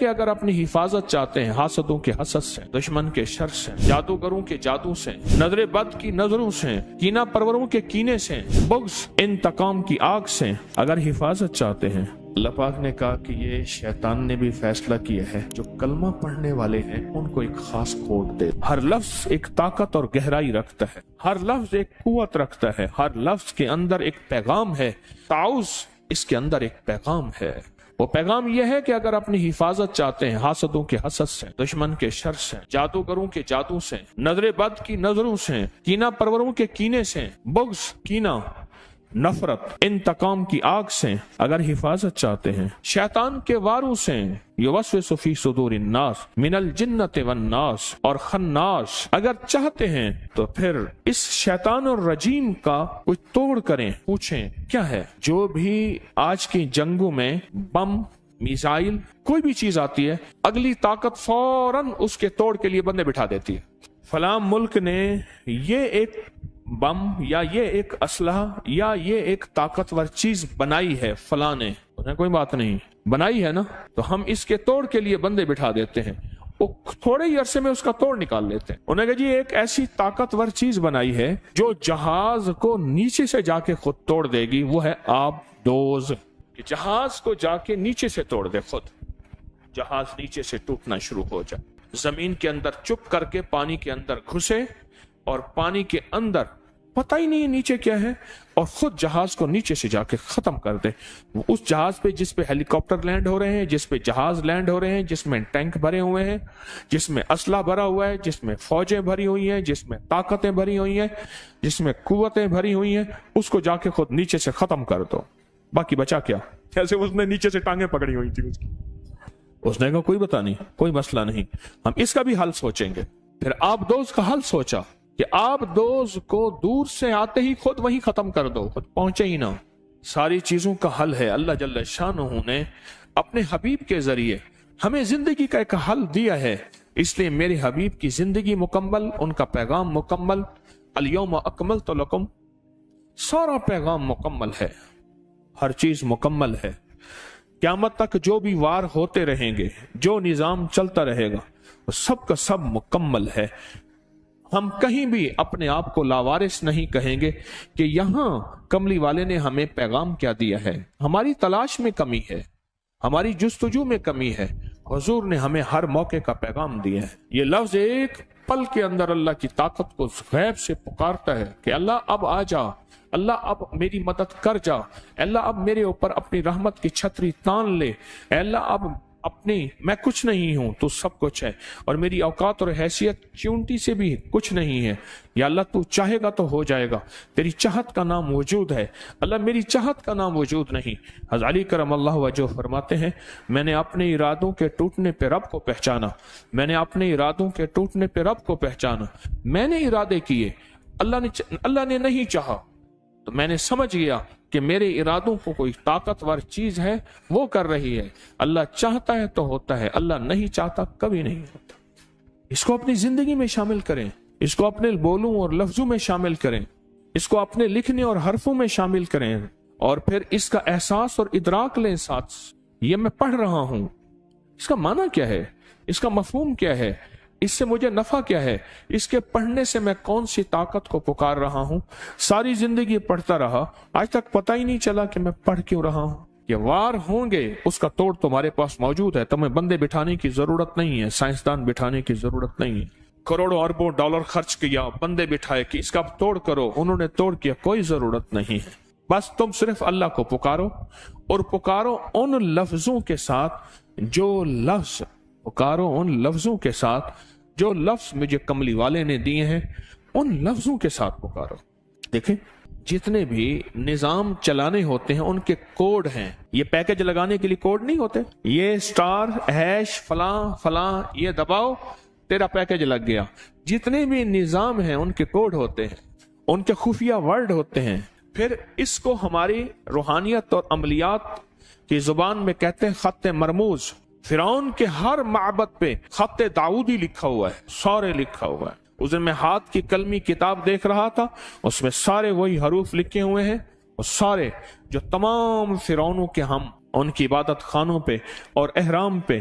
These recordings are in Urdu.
کہ اگر اپنی حفاظت چاہتے ہیں حاسدوں کے حسد سے، دشمن کے شر سے، جادوگروں کے جادو سے، نظر بد کی نظروں سے، کینہ پروروں کے کینے سے، بغض انتقام کی آگ سے اگر حفاظت چاہتے ہیں، اللہ پاک نے کہا کہ یہ شیطان نے بھی فیصلہ کیا ہے جو کلمہ پڑھنے والے ہیں ان کو ایک خاص کوڈ دے۔ ہر لفظ ایک طاقت اور گہرائی رکھتا ہے، ہر لفظ ایک قوت رکھتا ہے، ہر لفظ کے اندر ایک پیغام ہے۔ تعوذ اس کے اندر ایک پیغام ہے، وہ پیغام یہ ہے کہ اگر اپنی حفاظت چاہتے ہیں حاسدوں کے حسد سے، دشمن کے شر سے، جادوگروں کے جادو سے، نظر بد کی نظروں سے، کینہ پروروں کے کینے سے، بغض کینہ نفرت انتقام کی آگ سے اگر حفاظت چاہتے ہیں، شیطان کے واروں سے، یوسوس فی صدور الناس من الجنۃ والناس اور خناس اگر چاہتے ہیں تو پھر اس شیطان اور رجیم کا کچھ توڑ کریں۔ پوچھیں کیا ہے؟ جو بھی آج کی جنگوں میں بم، میزائل، کوئی بھی چیز آتی ہے، اگلی طاقت فوراً اس کے توڑ کے لیے بندے بٹھا دیتی ہے۔ فلاں ملک نے یہ ایک بم یا یہ ایک اسلحہ یا یہ ایک طاقتور چیز بنائی ہے، فلاں نے، کوئی بات نہیں، بنائی ہے نا، تو ہم اس کے توڑ کے لیے بندے بٹھا دیتے ہیں، وہ تھوڑے ہی عرصے میں اس کا توڑ نکال لیتے ہیں۔ انہوں نے کہا جی ایک ایسی طاقتور چیز بنائی ہے جو جہاز کو نیچے سے جا کے خود توڑ دے گی، وہ ہے آب دوز، کہ جہاز کو جا کے نیچے سے توڑ دے، خود جہاز نیچے سے ٹوٹنا شروع ہو جائے، زمین کے اندر چپ کر کے پانی کے اندر گھسے اور پانی کے اندر پتہ ہی نہیں نیچے کیا ہے، اور خود جہاز کو نیچے سے جا کے ختم کر دے۔ اس جہاز پہ جس پہ ہیلی کاپٹر لینڈ ہو رہے ہیں، جس پہ جہاز لینڈ ہو رہے ہیں، جس میں ٹینک بھرے ہوئے ہیں، جس میں اسلحہ بھرا ہوا ہے، جس میں فوجیں بھری ہوئی ہیں، جس میں طاقتیں بھری ہوئی ہیں، جس میں قوتیں بھری ہوئی ہیں، اس کو جا کے خود نیچے سے ختم کر دو، باقی بچا کیا؟ جیسے اس نے نیچے سے ٹانگیں پکڑی ہوئی تھی اس نے کہا کوئی بتا نہیں، کوئی مسئلہ نہیں، ہم اس کا بھی حل سوچیں گے۔ پھر آب دوز کا حل سوچا کہ آب دوز کو دور سے آتے ہی خود وہیں ختم کر دو، خود پہنچے ہی نہ۔ ساری چیزوں کا حل ہے، اللہ جل شانہ نے اپنے حبیب کے ذریعے ہمیں زندگی کا ایک حل دیا ہے، اس لیے میرے حبیب کی زندگی مکمل، ان کا پیغام مکمل، الیوم اکملت لکم، سارا پیغام مکمل ہے، ہر چیز مکمل ہے۔ قیامت تک جو بھی وار ہوتے رہیں گے، جو نظام چلتا رہے گا، وہ سب کا سب مکمل ہے۔ ہم کہیں بھی اپنے آپ کو لاوارث نہیں کہیں گے کہ یہاں کملی والے نے ہمیں پیغام کیا دیا ہے۔ ہماری تلاش میں کمی ہے، ہماری جستجو میں کمی ہے، حضور نے ہمیں ہر موقع کا پیغام دیا ہے۔ یہ لفظ ایک پل کے اندر اللہ کی طاقت کو غیب سے پکارتا ہے کہ اللہ اب آ جا، اللہ اب میری مدد کر جا، اللہ اب میرے اوپر اپنی رحمت کی چھتری تان لے، اللہ اب اپنی، میں کچھ نہیں ہوں، تو سب کچھ ہے، اور میری اوقات اور حیثیت چونٹی سے بھی کچھ نہیں ہے، یا اللہ تو چاہے گا تو ہو جائے گا، تیری چاہت کا نام وجود ہے، اللہ میری چاہت کا نام وجود نہیں۔ حضرت علی کرم اللہ وجہ فرماتے ہیں میں نے اپنے ارادوں کے ٹوٹنے پہ رب کو پہچانا، میں نے اپنے ارادوں کے ٹوٹنے پہ رب کو پہچانا، میں نے ارادے کیے، اللہ نے نہیں چاہا، تو میں نے سمجھ گیا کہ میرے ارادوں کو کوئی طاقتور چیز ہے وہ کر رہی ہے، اللہ چاہتا ہے تو ہوتا ہے، اللہ نہیں چاہتا کبھی نہیں ہوتا۔ اس کو اپنی زندگی میں شامل کریں، اس کو اپنے بولوں اور لفظوں میں شامل کریں، اس کو اپنے لکھنے اور حرفوں میں شامل کریں، اور پھر اس کا احساس اور ادراک لیں ساتھ، یہ میں پڑھ رہا ہوں، اس کا معنی کیا ہے، اس کا مفہوم کیا ہے، اس سے مجھے نفع کیا ہے، اس کے پڑھنے سے میں کون سی طاقت کو پکار رہا ہوں۔ ساری زندگی پڑھتا رہا، آج تک پتہ ہی نہیں چلا کہ میں پڑھ کیوں رہا ہوں۔ یہ وار ہوں گے، اس کا توڑ تمہارے پاس موجود ہے، تمہیں بندے بٹھانے کی ضرورت نہیں ہے، سائنسدان بٹھانے کی ضرورت نہیں ہے، کروڑوں اربوں ڈالر خرچ کیا، بندے بٹھائے کہ اس کا توڑ کرو، انہوں نے توڑ کیا، کوئی ضرورت نہیں ہے۔ بس تم صرف اللہ کو پکارو، اور پکارو ان لفظوں کے ساتھ جو لفظ، پکارو ان لفظوں کے ساتھ جو لفظ مجھے کملی والے نے دیے ہیں، ان لفظوں کے ساتھ پکارو۔ دیکھیں جتنے بھی نظام چلانے ہوتے ہیں ان کے کوڈ ہیں، یہ پیکج لگانے کے لیے کوڈ نہیں ہوتے، یہ سٹار ہیش فلاں فلاں یہ دباؤ تیرا پیکج لگ گیا۔ جتنے بھی نظام ہیں ان کے کوڈ ہوتے ہیں، ان کے خفیہ ورڈ ہوتے ہیں، پھر اس کو ہماری روحانیت اور عملیات کی زبان میں کہتے ہیں خط مرموز۔ فرعون کے ہر معبد پہ خط داؤدی لکھا ہوا ہے، سارے لکھا ہوا ہے۔ اس دن میں ہاتھ کی قلمی کتاب دیکھ رہا تھا، اس میں سارے وہی حروف لکھے ہوئے ہیں، اور سارے جو تمام فرعونوں کے ہم ان کی عبادت خانوں پہ اور احرام پہ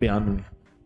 92,